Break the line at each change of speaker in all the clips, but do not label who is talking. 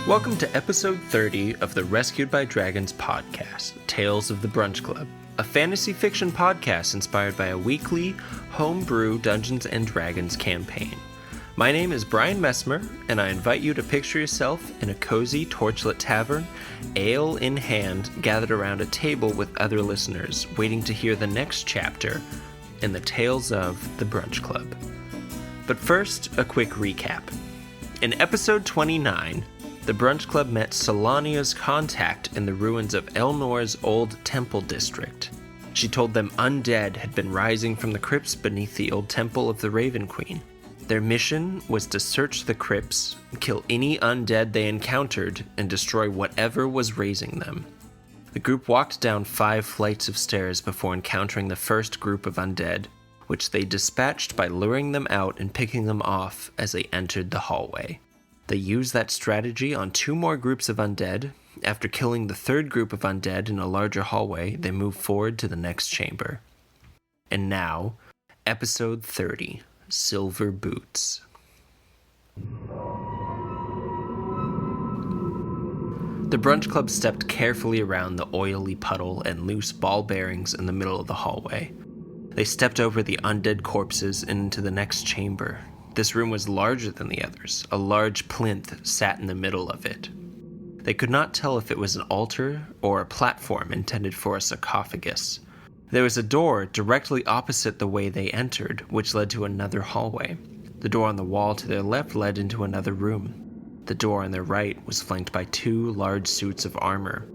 Welcome to episode 30 of the Rescued by Dragons podcast, Tales of the Brunch Club, a fantasy fiction podcast inspired by a weekly homebrew Dungeons & Dragons campaign. My name is Brian Messmer, and I invite you to picture yourself in a cozy torchlit tavern, ale in hand, gathered around a table with other listeners, waiting to hear the next chapter in the Tales of the Brunch Club. But first, a quick recap. In episode 29, the Brunch Club met Solania's contact in the ruins of Elnor's old temple district. She told them undead had been rising from the crypts beneath the old temple of the Raven Queen. Their mission was to search the crypts, kill any undead they encountered, and destroy whatever was raising them. The group walked down 5 flights of stairs before encountering the first group of undead, which they dispatched by luring them out and picking them off as they entered the hallway. They used that strategy on 2 more groups of undead. After killing the 3rd group of undead in a larger hallway, they moved forward to the next chamber. And now, episode 30. Silver Boots. The Brunch Club stepped carefully around the oily puddle and loose ball bearings in the middle of the hallway. They stepped over the undead corpses and into the next chamber. This room was larger than the others. A large plinth sat in the middle of it. They could not tell if it was an altar or a platform intended for a sarcophagus. There was a door directly opposite the way they entered, which led to another hallway. The door on the wall to their left led into another room. The door on their right was flanked by 2 large suits of armor.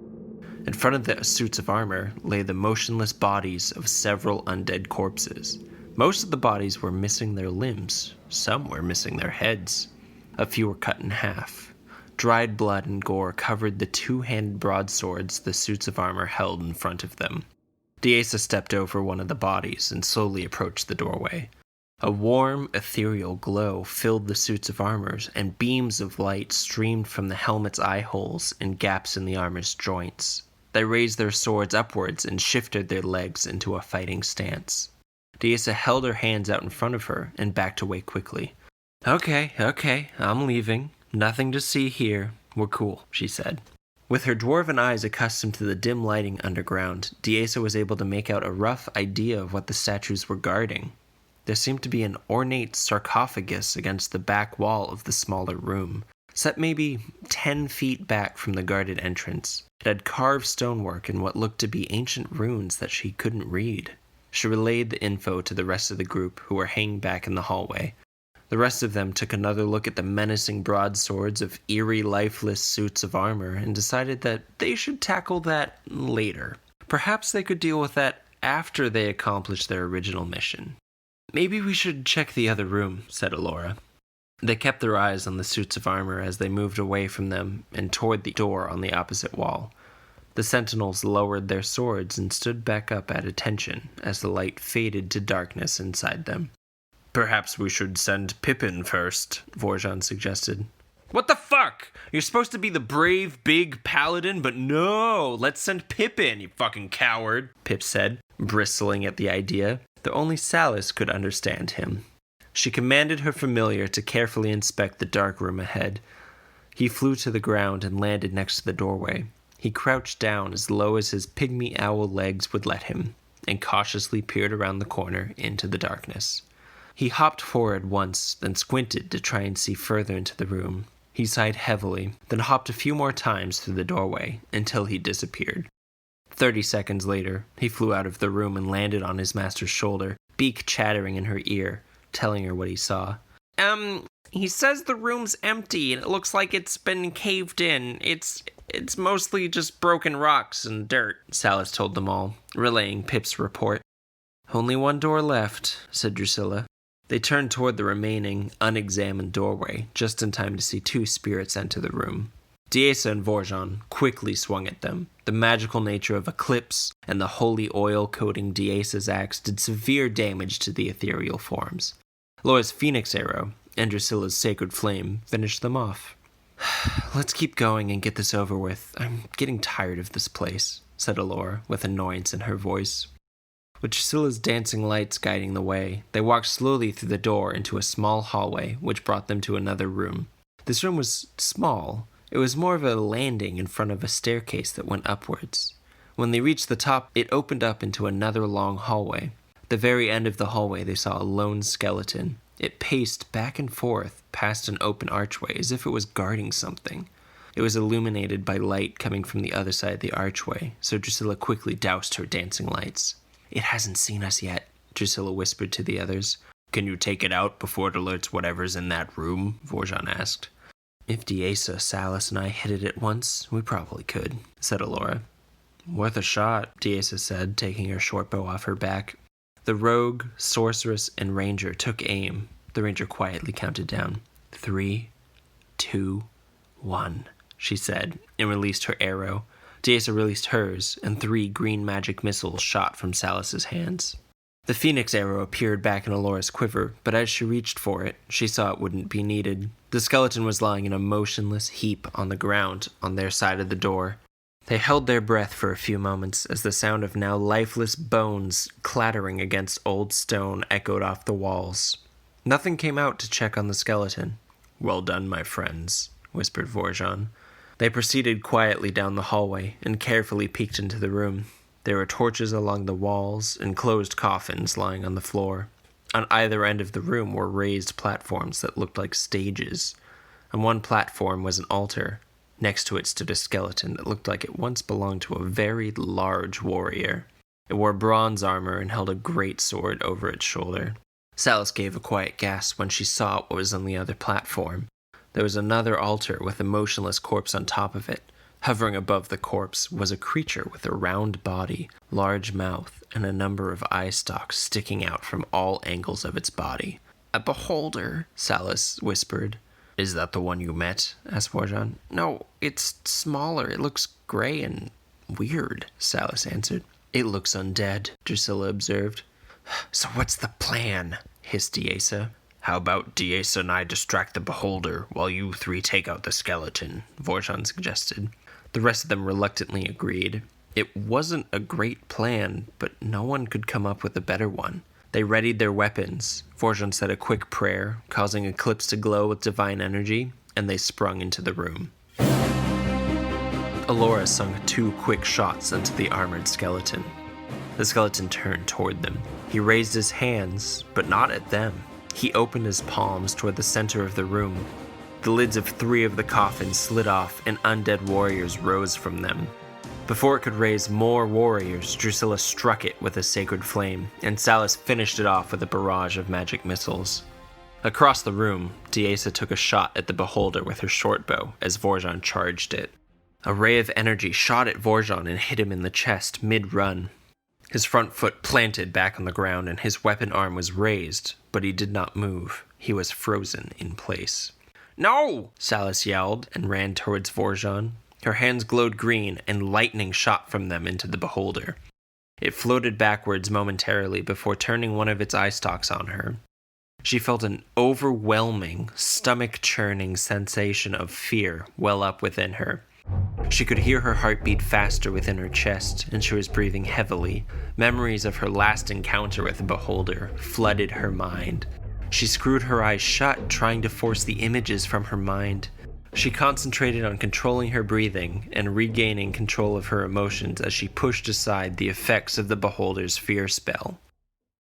In front of the suits of armor lay the motionless bodies of several undead corpses. Most of the bodies were missing their limbs. Some were missing their heads. A few were cut in half. Dried blood and gore covered the 2-handed broadswords the suits of armor held in front of them. Diesa stepped over one of the bodies and slowly approached the doorway. A warm, ethereal glow filled the suits of armor, and beams of light streamed from the helmet's eye holes and gaps in the armor's joints. They raised their swords upwards and shifted their legs into a fighting stance. Diesa held her hands out in front of her and backed away quickly. Okay, I'm leaving. Nothing to see here. We're cool, she said. With her dwarven eyes accustomed to the dim lighting underground, Diesa was able to make out a rough idea of what the statues were guarding. There seemed to be an ornate sarcophagus against the back wall of the smaller room, set maybe 10 feet back from the guarded entrance. It had carved stonework and what looked to be ancient runes that she couldn't read. She relayed the info to the rest of the group, who were hanging back in the hallway. The rest of them took another look at the menacing broadswords of eerie, lifeless suits of armor and decided that they should tackle that later. Perhaps they could deal with that after they accomplished their original mission. Maybe we should check the other room, said Alora. They kept their eyes on the suits of armor as they moved away from them and toward the door on the opposite wall. The sentinels lowered their swords and stood back up at attention as the light faded to darkness inside them. Perhaps we should send Pippin first, Vorjan suggested. What the fuck? You're supposed to be the brave, big paladin, but no, let's send Pippin, you fucking coward, Pip said, bristling at the idea, though only Salis could understand him. She commanded her familiar to carefully inspect the dark room ahead. He flew to the ground and landed next to the doorway. He crouched down as low as his pygmy owl legs would let him, and cautiously peered around the corner into the darkness. He hopped forward once, then squinted to try and see further into the room. He sighed heavily, then hopped a few more times through the doorway, until he disappeared. 30 seconds later, he flew out of the room and landed on his master's shoulder, beak chattering in her ear, telling her what he saw. He says the room's empty, and it looks like it's been caved in. It's mostly just broken rocks and dirt, Salis told them all, relaying Pip's report. Only one door left, said Drusilla. They turned toward the remaining, unexamined doorway, just in time to see 2 spirits enter the room. Diesa and Vorjan quickly swung at them. The magical nature of Eclipse and the holy oil coating Diesa's axe did severe damage to the ethereal forms. Laura's Phoenix Arrow and Drusilla's Sacred Flame finished them off. Let's keep going and get this over with. I'm getting tired of this place, said Alora, with annoyance in her voice. With Drusilla's dancing lights guiding the way, they walked slowly through the door into a small hallway, which brought them to another room. This room was small. It was more of a landing in front of a staircase that went upwards. When they reached the top, it opened up into another long hallway. At the very end of the hallway, they saw a lone skeleton. It paced back and forth past an open archway as if it was guarding something. It was illuminated by light coming from the other side of the archway, so Drusilla quickly doused her dancing lights. "It hasn't seen us yet," Drusilla whispered to the others. "Can you take it out before it alerts whatever's in that room?" Vorjon asked. "If Diesa, Salas, and I hit it at once, we probably could," said Alora. "Worth a shot," Diesa said, taking her short bow off her back. The rogue, sorceress, and ranger took aim. The ranger quietly counted down. 3, 2, 1, she said, and released her arrow. Diesa released hers, and 3 green magic missiles shot from Salas's hands. The phoenix arrow appeared back in Alora's quiver, but as she reached for it, she saw it wouldn't be needed. The skeleton was lying in a motionless heap on the ground on their side of the door. They held their breath for a few moments as the sound of now lifeless bones clattering against old stone echoed off the walls. Nothing came out to check on the skeleton. "Well done, my friends," whispered Vorjon. They proceeded quietly down the hallway and carefully peeked into the room. There were torches along the walls and closed coffins lying on the floor. On either end of the room were raised platforms that looked like stages. On one platform was an altar. Next to it stood a skeleton that looked like it once belonged to a very large warrior. It wore bronze armor and held a great sword over its shoulder. Salas gave a quiet gasp when she saw what was on the other platform. There was another altar with a motionless corpse on top of it. Hovering above the corpse was a creature with a round body, large mouth, and a number of eye stalks sticking out from all angles of its body. "A beholder," Salas whispered. "Is that the one you met?" asked Vorjon. "No, it's smaller. It looks gray and weird," Salas answered. "It looks undead," Drusilla observed. "So what's the plan?" hissed Diesa. "How about Diesa and I distract the beholder while you 3 take out the skeleton?" Vorjon suggested. The rest of them reluctantly agreed. It wasn't a great plan, but no one could come up with a better one. They readied their weapons. Vorjon said a quick prayer, causing Eclipse to glow with divine energy, and they sprung into the room. Alora sunk 2 quick shots into the armored skeleton. The skeleton turned toward them. He raised his hands, but not at them. He opened his palms toward the center of the room. The lids of 3 of the coffins slid off, and undead warriors rose from them. Before it could raise more warriors, Drusilla struck it with a sacred flame, and Salas finished it off with a barrage of magic missiles. Across the room, Diesa took a shot at the beholder with her short bow as Vorjon charged it. A ray of energy shot at Vorjon and hit him in the chest mid-run. His front foot planted back on the ground and his weapon arm was raised, but he did not move. He was frozen in place. "No!" Salas yelled and ran towards Vorjon. Her hands glowed green, and lightning shot from them into the beholder. It floated backwards momentarily before turning one of its eye stalks on her. She felt an overwhelming, stomach-churning sensation of fear well up within her. She could hear her heart beat faster within her chest, and she was breathing heavily. Memories of her last encounter with the beholder flooded her mind. She screwed her eyes shut, trying to force the images from her mind. She concentrated on controlling her breathing and regaining control of her emotions as she pushed aside the effects of the beholder's fear spell.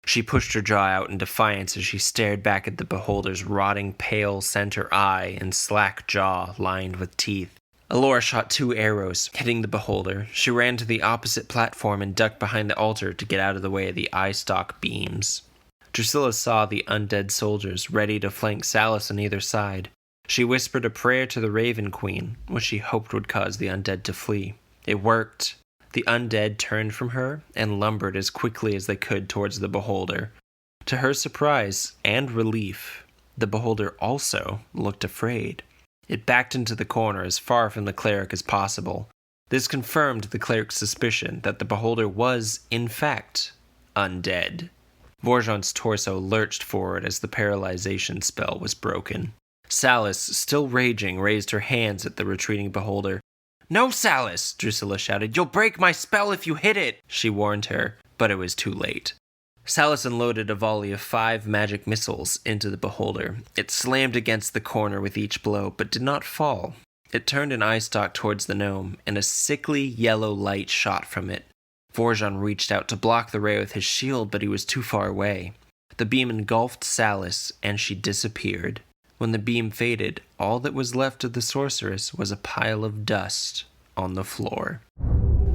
She pushed her jaw out in defiance as she stared back at the beholder's rotting pale center eye and slack jaw lined with teeth. Alora shot 2 arrows, hitting the beholder. She ran to the opposite platform and ducked behind the altar to get out of the way of the eye stalk beams. Drusilla saw the undead soldiers ready to flank Salas on either side. She whispered a prayer to the Raven Queen, which she hoped would cause the undead to flee. It worked. The undead turned from her and lumbered as quickly as they could towards the beholder. To her surprise and relief, the beholder also looked afraid. It backed into the corner as far from the cleric as possible. This confirmed the cleric's suspicion that the beholder was, in fact, undead. Vorjon's torso lurched forward as the paralyzation spell was broken. Salas, still raging, raised her hands at the retreating beholder. "No, Salas!" Drusilla shouted. "You'll break my spell if you hit it!" She warned her, but it was too late. Salus unloaded a volley of 5 magic missiles into the beholder. It slammed against the corner with each blow, but did not fall. It turned an eye stalk towards the gnome, and a sickly yellow light shot from it. Vorjon reached out to block the ray with his shield, but he was too far away. The beam engulfed Salus, and she disappeared. When the beam faded, all that was left of the sorceress was a pile of dust on the floor.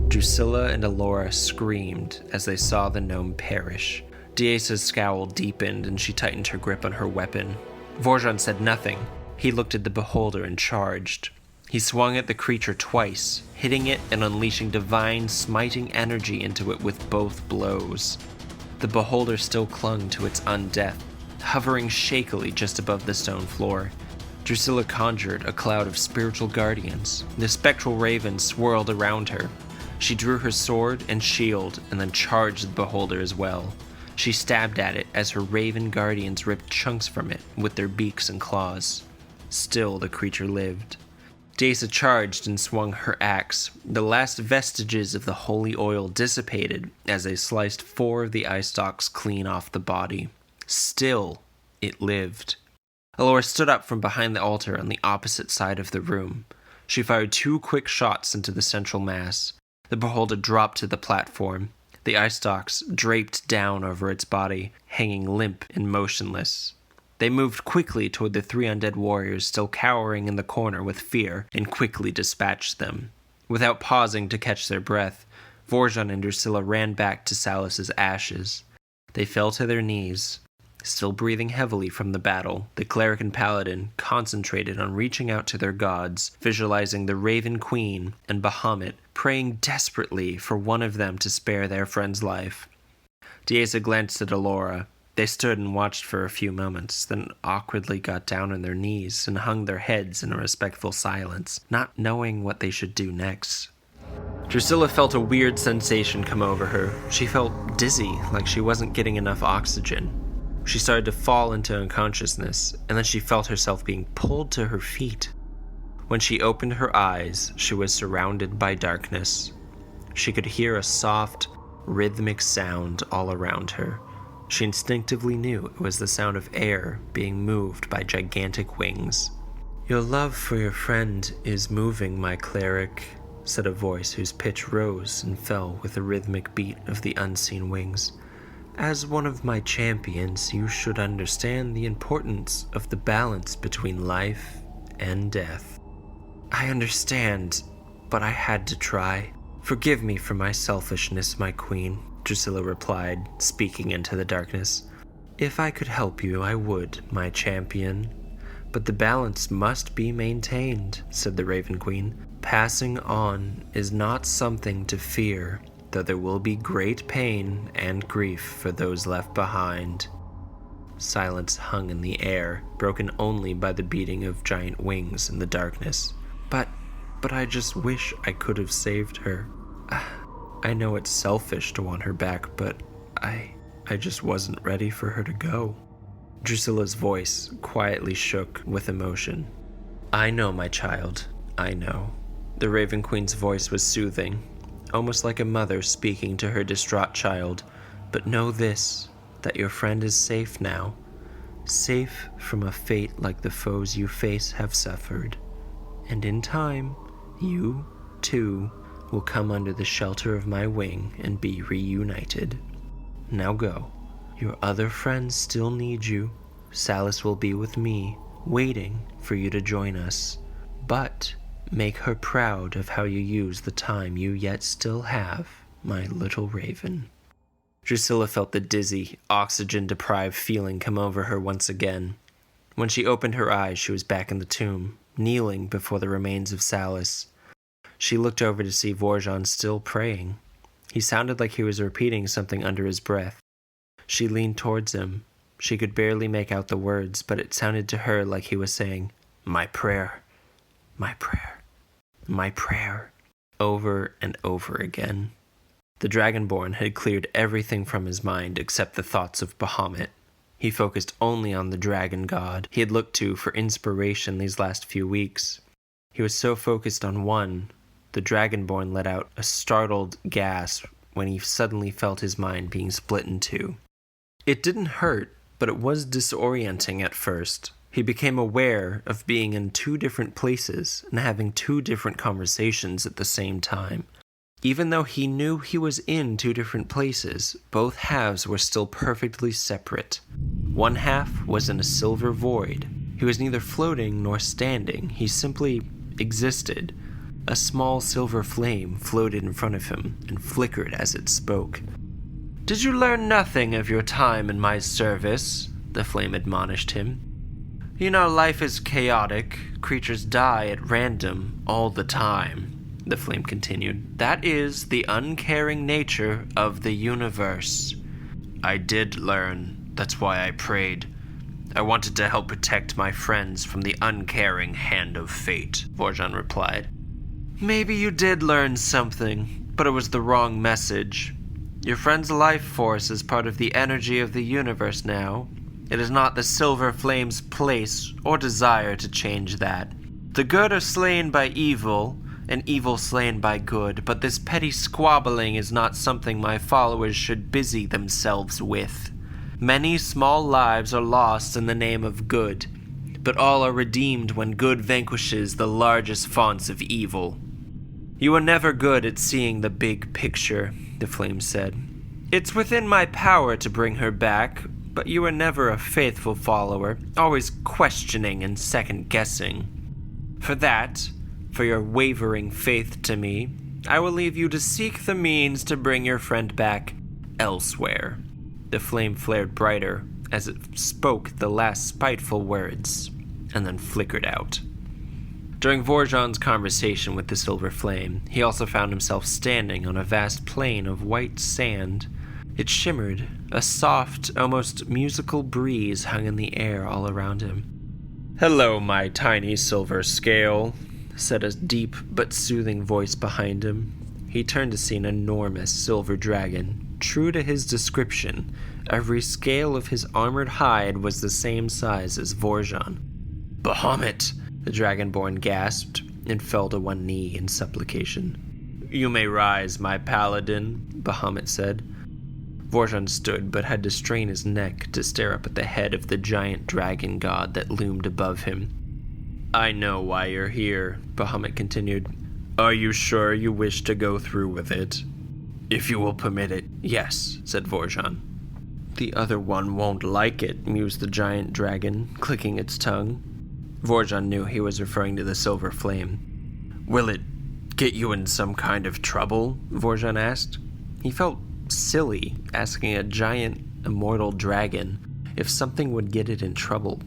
Drusilla and Alora screamed as they saw the gnome perish. Dieza's scowl deepened, and she tightened her grip on her weapon. Vorjon said nothing. He looked at the beholder and charged. He swung at the creature twice, hitting it and unleashing divine, smiting energy into it with both blows. The beholder still clung to its undeath, hovering shakily just above the stone floor. Drusilla conjured a cloud of spiritual guardians. The spectral raven swirled around her. She drew her sword and shield and then charged the beholder as well. She stabbed at it as her raven guardians ripped chunks from it with their beaks and claws. Still, the creature lived. Dieza charged and swung her axe. The last vestiges of the holy oil dissipated as they sliced 4 of the eye stalks clean off the body. Still, it lived. Alora stood up from behind the altar on the opposite side of the room. She fired 2 quick shots into the central mass. The beholder dropped to the platform. The eye stalks draped down over its body, hanging limp and motionless. They moved quickly toward the 3 undead warriors still cowering in the corner with fear, and quickly dispatched them. Without pausing to catch their breath, Vorjon and Drusilla ran back to Salus's ashes. They fell to their knees. Still breathing heavily from the battle, the cleric and paladin concentrated on reaching out to their gods, visualizing the Raven Queen and Bahamut, praying desperately for one of them to spare their friend's life. Dieza glanced at Alora. They stood and watched for a few moments, then awkwardly got down on their knees and hung their heads in a respectful silence, not knowing what they should do next. Drusilla felt a weird sensation come over her. She felt dizzy, like she wasn't getting enough oxygen. She started to fall into unconsciousness, and then she felt herself being pulled to her feet. When she opened her eyes, she was surrounded by darkness. She could hear a soft, rhythmic sound all around her. She instinctively knew it was the sound of air being moved by gigantic wings. "Your love for your friend is moving, my cleric," said a voice whose pitch rose and fell with the rhythmic beat of the unseen wings. "As one of my champions, you should understand the importance of the balance between life and death." "I understand, but I had to try. Forgive me for my selfishness, my queen," Drusilla replied, speaking into the darkness. "If I could help you, I would, my champion. But the balance must be maintained," said the Raven Queen. "Passing on is not something to fear, though there will be great pain and grief for those left behind." Silence hung in the air, broken only by the beating of giant wings in the darkness. But I just wish I could have saved her. I know it's selfish to want her back, but I just wasn't ready for her to go." Drusilla's voice quietly shook with emotion. "I know, my child, I know." The Raven Queen's voice was soothing, almost like a mother speaking to her distraught child. "But know this, that your friend is safe now. Safe from a fate like the foes you face have suffered. And in time, you, too, will come under the shelter of my wing and be reunited. Now go. Your other friends still need you. Salus will be with me, waiting for you to join us. But make her proud of how you use the time you yet still have, my little raven." Drusilla felt the dizzy, oxygen-deprived feeling come over her once again. When she opened her eyes, she was back in the tomb, kneeling before the remains of Salus. She looked over to see Vorjon still praying. He sounded like he was repeating something under his breath. She leaned towards him. She could barely make out the words, but it sounded to her like he was saying, "My prayer, my prayer, my prayer," over and over again. The Dragonborn had cleared everything from his mind except the thoughts of Bahamut. He focused only on the dragon god he had looked to for inspiration these last few weeks. He was so focused on one, the Dragonborn let out a startled gasp when he suddenly felt his mind being split in two. It didn't hurt, but it was disorienting at first. He became aware of being in two different places and having two different conversations at the same time. Even though he knew he was in two different places, both halves were still perfectly separate. One half was in a silver void. He was neither floating nor standing. He simply existed. A small silver flame floated in front of him and flickered as it spoke. "Did you learn nothing of your time in my service?" the flame admonished him. "You know, life is chaotic. Creatures die at random all the time," the flame continued. "That is the uncaring nature of the universe." "I did learn. That's why I prayed. I wanted to help protect my friends from the uncaring hand of fate," Vorjon replied. "Maybe you did learn something, but it was the wrong message. Your friend's life force is part of the energy of the universe now. It is not the Silver Flame's place or desire to change that. The good are slain by evil, and evil slain by good, but this petty squabbling is not something my followers should busy themselves with. Many small lives are lost in the name of good, but all are redeemed when good vanquishes the largest fonts of evil. You are never good at seeing the big picture," the flame said. "It's within my power to bring her back, but you are never a faithful follower, always questioning and second-guessing. For that, for your wavering faith to me, I will leave you to seek the means to bring your friend back elsewhere." The flame flared brighter as it spoke the last spiteful words, and then flickered out. During Vorjon's conversation with the silver flame, he also found himself standing on a vast plain of white sand. It shimmered. A soft, almost musical breeze hung in the air all around him. "Hello, my tiny silver scale," said a deep but soothing voice behind him. He turned to see an enormous silver dragon. True to his description, every scale of his armored hide was the same size as Vorjon. "Bahamut!" the dragonborn gasped and fell to one knee in supplication. "You may rise, my paladin," Bahamut said. Vorjon stood, but had to strain his neck to stare up at the head of the giant dragon god that loomed above him. "I know why you're here," Bahamut continued. "Are you sure you wish to go through with it?" "If you will permit it, yes," said Vorjon. "The other one won't like it," mused the giant dragon, clicking its tongue. Vorjon knew he was referring to the silver flame. "Will it get you in some kind of trouble?" Vorjon asked. He felt silly asking a giant, immortal dragon if something would get it in trouble,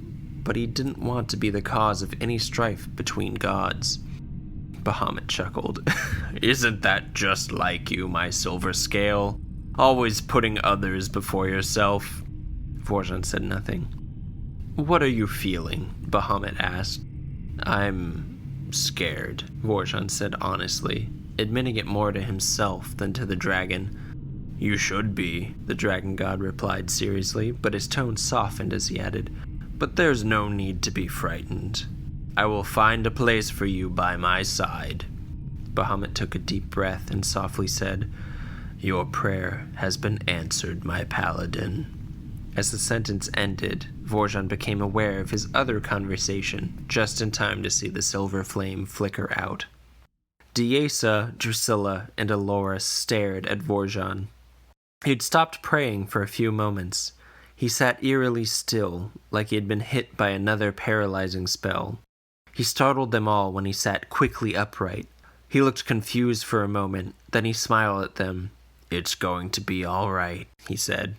but he didn't want to be the cause of any strife between gods. Bahamut chuckled. "Isn't that just like you, my silver scale? Always putting others before yourself?" Vorjon said nothing. "What are you feeling?" Bahamut asked. "I'm scared," Vorjon said honestly, admitting it more to himself than to the dragon. "You should be," the dragon god replied seriously, but his tone softened as he added, "But there's no need to be frightened. I will find a place for you by my side." Bahamut took a deep breath and softly said, "Your prayer has been answered, my paladin." As the sentence ended, Vorjon became aware of his other conversation, just in time to see the silver flame flicker out. Diesa, Drusilla, and Alora stared at Vorjon. He'd stopped praying for a few moments. He sat eerily still, like he had been hit by another paralyzing spell. He startled them all when he sat quickly upright. He looked confused for a moment, then he smiled at them. "It's going to be all right," he said.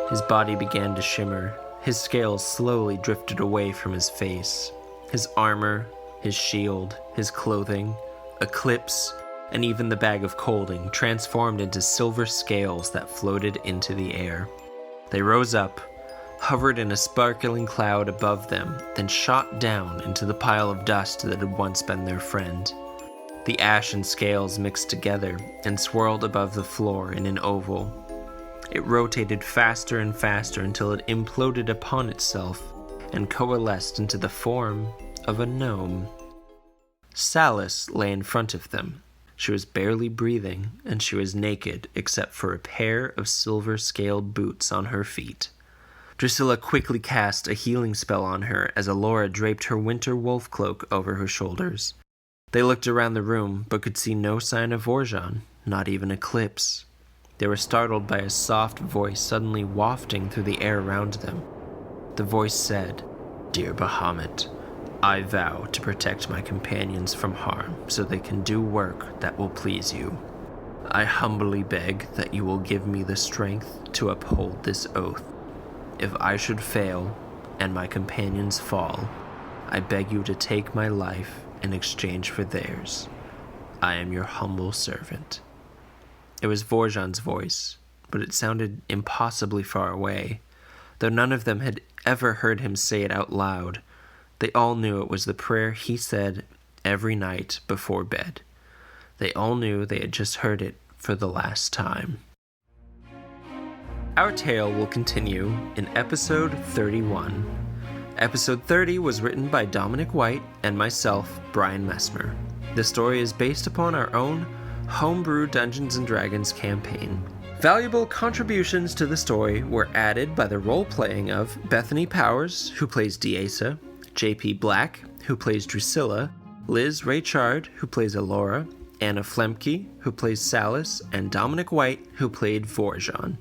His body began to shimmer. His scales slowly drifted away from his face. His armor, his shield, his clothing, eclipse, and even the bag of coaling transformed into silver scales that floated into the air. They rose up, hovered in a sparkling cloud above them, then shot down into the pile of dust that had once been their friend. The ash and scales mixed together and swirled above the floor in an oval. It rotated faster and faster until it imploded upon itself and coalesced into the form of a gnome. Salus lay in front of them. She was barely breathing, and she was naked except for a pair of silver-scaled boots on her feet. Drusilla quickly cast a healing spell on her as Alora draped her winter wolf cloak over her shoulders. They looked around the room, but could see no sign of Vorjon, not even Eclipse. They were startled by a soft voice suddenly wafting through the air around them. The voice said, "Dear Bahamut, I vow to protect my companions from harm so they can do work that will please you. I humbly beg that you will give me the strength to uphold this oath. If I should fail, and my companions fall, I beg you to take my life in exchange for theirs. I am your humble servant." It was Vorjon's voice, but it sounded impossibly far away. Though none of them had ever heard him say it out loud, they all knew it was the prayer he said every night before bed. They all knew they had just heard it for the last time. Our tale will continue in episode 31. Episode 30 was written by Dominic White and myself, Brian Messmer. The story is based upon our own homebrew Dungeons & Dragons campaign. Valuable contributions to the story were added by the role-playing of Bethany Powers, who plays Diesa, J.P. Black, who plays Drusilla, Liz Raychard, who plays Alora, Anna Flemke, who plays Salis, and Dominic White, who played Vorjon.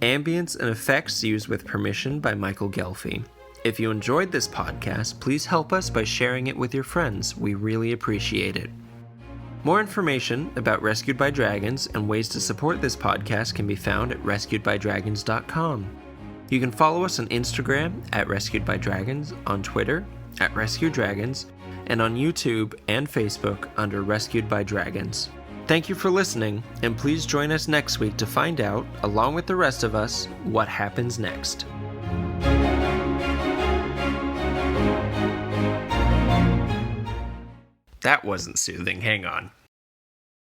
Ambience and effects used with permission by Michael Gelfi. If you enjoyed this podcast, please help us by sharing it with your friends. We really appreciate it. More information about Rescued by Dragons and ways to support this podcast can be found at rescuedbydragons.com. You can follow us on Instagram at Rescued by Dragons, on Twitter at Rescue Dragons, and on YouTube and Facebook under Rescued by Dragons. Thank you for listening, and please join us next week to find out, along with the rest of us, what happens next. That wasn't soothing. Hang on.